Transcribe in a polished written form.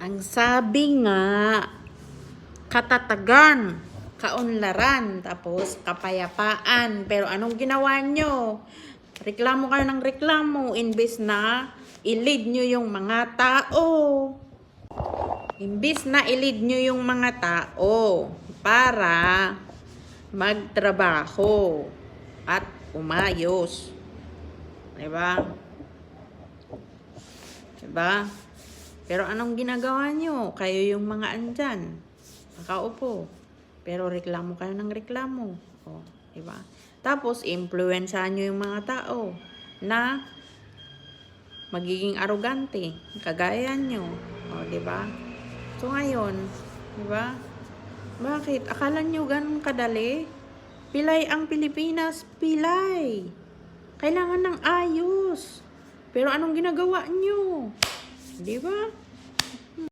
Ang sabi nga, katatagan, kaunlaran, tapos kapayapaan. Pero anong ginawa nyo? Reklamo kayo ng reklamo, imbes na i-lead nyo yung mga tao. Imbes na i-lead nyo yung mga tao para magtrabaho at umayos. Diba? Diba? Pero anong ginagawa nyo? Kayo yung mga andyan. Nakaupo. Pero reklamo kayo ng reklamo. O, diba? Tapos, influensyahan nyo yung mga tao na magiging arrogante. Kagaya nyo. O, diba? So, ngayon, diba? Bakit? Akala nyo ganun kadali? Pilay ang Pilipinas. Pilay. Kailangan ng ayos. Pero anong ginagawa nyo? Diba?